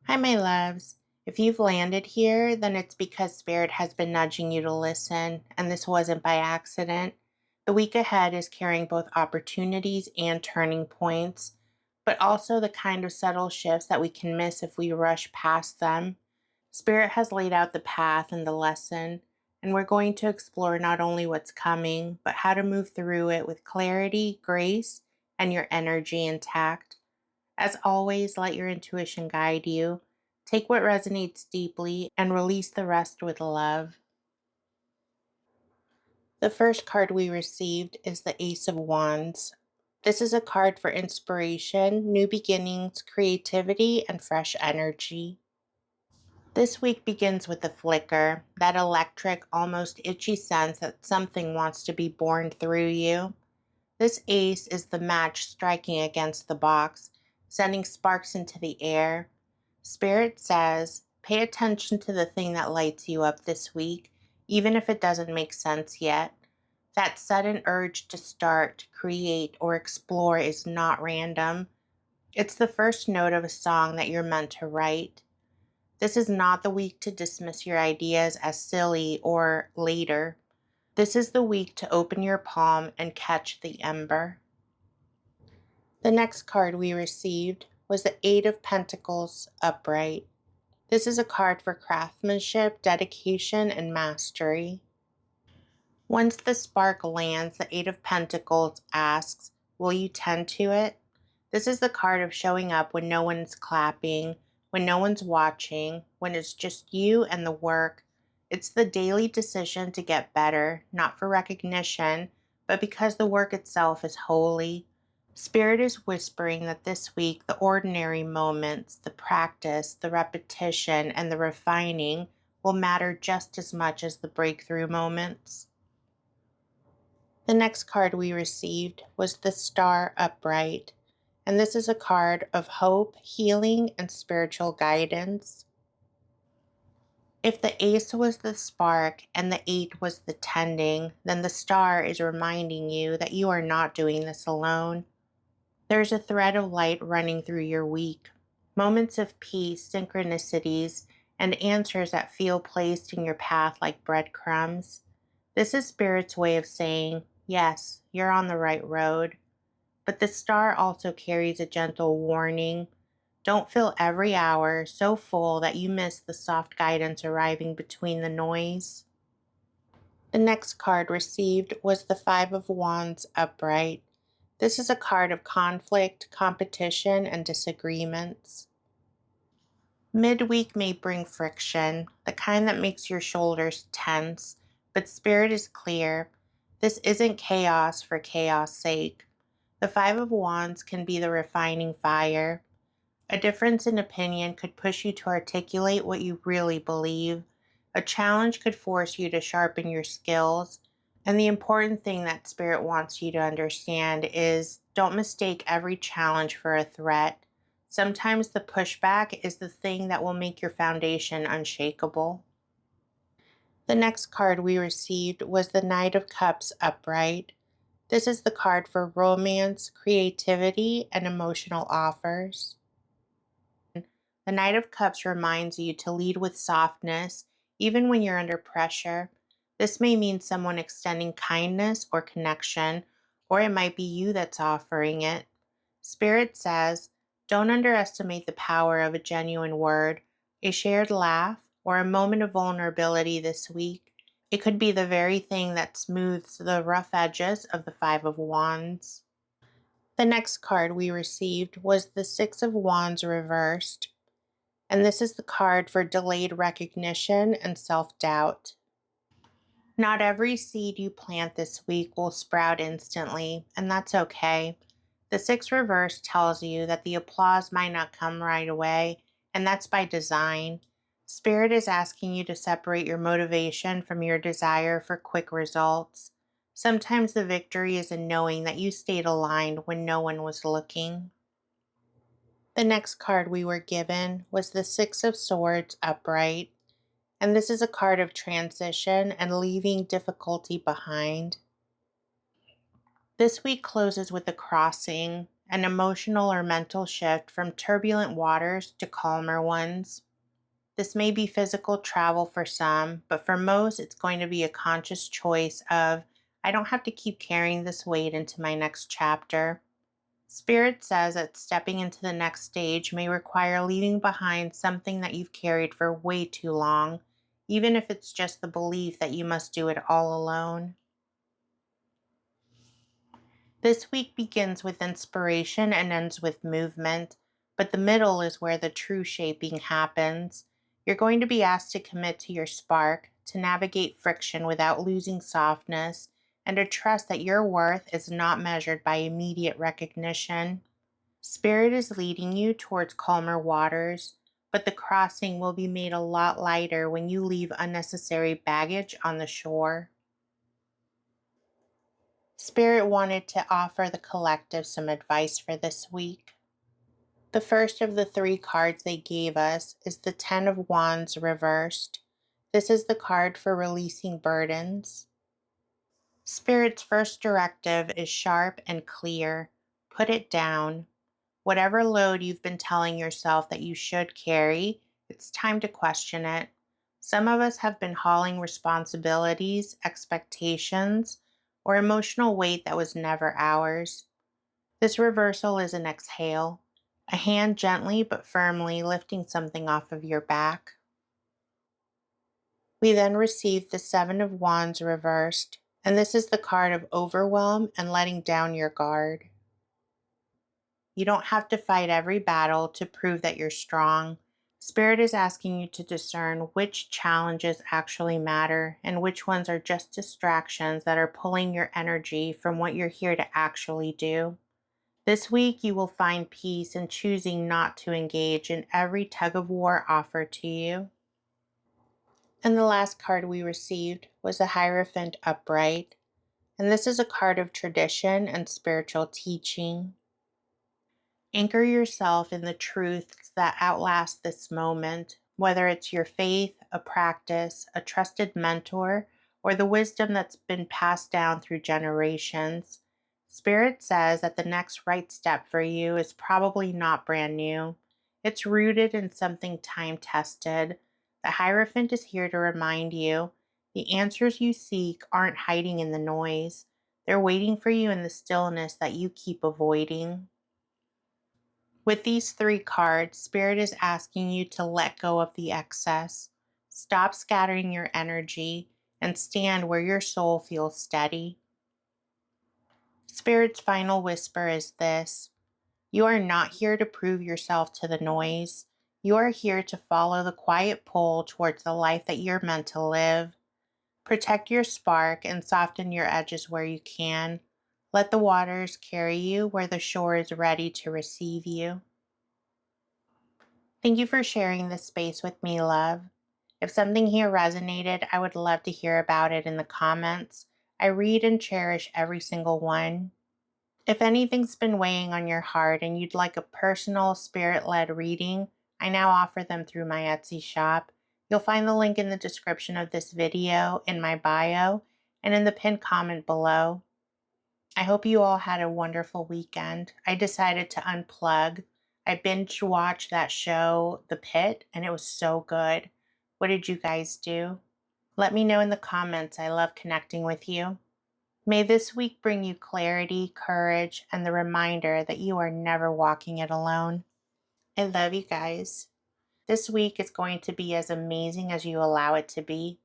Hi, my loves. If you've landed here, then it's because Spirit has been nudging you to listen, and this wasn't by accident. The week ahead is carrying both opportunities and turning points, but also the kind of subtle shifts that we can miss if we rush past them. Spirit has laid out the path and the lesson, and we're going to explore not only what's coming, but how to move through it with clarity, grace, and your energy intact. As always, let your intuition guide you. Take what resonates deeply and release the rest with love. The first card we received is the Ace of Wands. This is a card for inspiration, new beginnings, creativity, and fresh energy. This week begins with a flicker, that electric, almost itchy sense that something wants to be born through you. This ace is the match striking against the box, sending sparks into the air. Spirit says, pay attention to the thing that lights you up this week, even if it doesn't make sense yet. That sudden urge to start, create, or explore is not random. It's the first note of a song that you're meant to write. This is not the week to dismiss your ideas as silly or later. This is the week to open your palm and catch the ember. The next card we received was the Eight of Pentacles upright. This is a card for craftsmanship, dedication, and mastery. Once the spark lands, the Eight of Pentacles asks, will you tend to it? This is the card of showing up when no one's clapping, when no one's watching, when it's just you and the work. It's the daily decision to get better, not for recognition, but because the work itself is holy. Spirit is whispering that this week, the ordinary moments, the practice, the repetition, and the refining will matter just as much as the breakthrough moments. The next card we received was the Star Upright, and this is a card of hope, healing, and spiritual guidance. If the Ace was the spark and the Eight was the tending, then the Star is reminding you that you are not doing this alone. There's a thread of light running through your week, moments of peace, synchronicities, and answers that feel placed in your path like breadcrumbs. This is Spirit's way of saying, yes, you're on the right road. But the star also carries a gentle warning. Don't fill every hour so full that you miss the soft guidance arriving between the noise. The next card received was the Five of Wands upright. This is a card of conflict, competition, and disagreements. Midweek may bring friction, the kind that makes your shoulders tense, but Spirit is clear. This isn't chaos for chaos' sake. The Five of Wands can be the refining fire. A difference in opinion could push you to articulate what you really believe. A challenge could force you to sharpen your skills. And the important thing that Spirit wants you to understand is don't mistake every challenge for a threat. Sometimes the pushback is the thing that will make your foundation unshakable. The next card we received was the Knight of Cups upright. This is the card for romance, creativity, and emotional offers. The Knight of Cups reminds you to lead with softness, even when you're under pressure. This may mean someone extending kindness or connection, or it might be you that's offering it. Spirit says, don't underestimate the power of a genuine word, a shared laugh, or a moment of vulnerability this week. It could be the very thing that smooths the rough edges of the Five of Wands. The next card we received was the Six of Wands reversed, and this is the card for delayed recognition and self-doubt. Not every seed you plant this week will sprout instantly, and that's okay. The Six reverse tells you that the applause might not come right away, and that's by design. Spirit is asking you to separate your motivation from your desire for quick results. Sometimes the victory is in knowing that you stayed aligned when no one was looking. The next card we were given was the Six of Swords upright, and this is a card of transition and leaving difficulty behind. This week closes with a crossing, an emotional or mental shift from turbulent waters to calmer ones. This may be physical travel for some, but for most, it's going to be a conscious choice of, I don't have to keep carrying this weight into my next chapter. Spirit says that stepping into the next stage may require leaving behind something that you've carried for way too long, even if it's just the belief that you must do it all alone. This week begins with inspiration and ends with movement, but the middle is where the true shaping happens. You're going to be asked to commit to your spark, to navigate friction without losing softness, and to trust that your worth is not measured by immediate recognition. Spirit is leading you towards calmer waters, but the crossing will be made a lot lighter when you leave unnecessary baggage on the shore. Spirit wanted to offer the collective some advice for this week. The first of the three cards they gave us is the Ten of Wands reversed. This is the card for releasing burdens. Spirit's first directive is sharp and clear. Put it down. Whatever load you've been telling yourself that you should carry, it's time to question it. Some of us have been hauling responsibilities, expectations, or emotional weight that was never ours. This reversal is an exhale, a hand gently but firmly lifting something off of your back. We then receive the Seven of Wands reversed, and this is the card of overwhelm and letting down your guard. You don't have to fight every battle to prove that you're strong. Spirit is asking you to discern which challenges actually matter and which ones are just distractions that are pulling your energy from what you're here to actually do. This week, you will find peace in choosing not to engage in every tug of war offered to you. And the last card we received was the Hierophant upright, and this is a card of tradition and spiritual teaching. Anchor yourself in the truths that outlast this moment, whether it's your faith, a practice, a trusted mentor, or the wisdom that's been passed down through generations. Spirit says that the next right step for you is probably not brand new. It's rooted in something time-tested. The Hierophant is here to remind you the answers you seek aren't hiding in the noise. They're waiting for you in the stillness that you keep avoiding. With these three cards, Spirit is asking you to let go of the excess, stop scattering your energy, and stand where your soul feels steady. Spirit's final whisper is this: you are not here to prove yourself to the noise. You are here to follow the quiet pull towards the life that you're meant to live. Protect your spark and soften your edges where you can. Let the waters carry you where the shore is ready to receive you. Thank you for sharing this space with me, love. If something here resonated, I would love to hear about it in the comments. I read and cherish every single one. If anything's been weighing on your heart and you'd like a personal, spirit-led reading, I now offer them through my Etsy shop. You'll find the link in the description of this video, in my bio, and in the pinned comment below. I hope you all had a wonderful weekend. I decided to unplug. I binge watched that show, The Pit, and it was so good. What did you guys do? Let me know in the comments. I love connecting with you. May this week bring you clarity, courage, and the reminder that you are never walking it alone. I love you guys. This week is going to be as amazing as you allow it to be.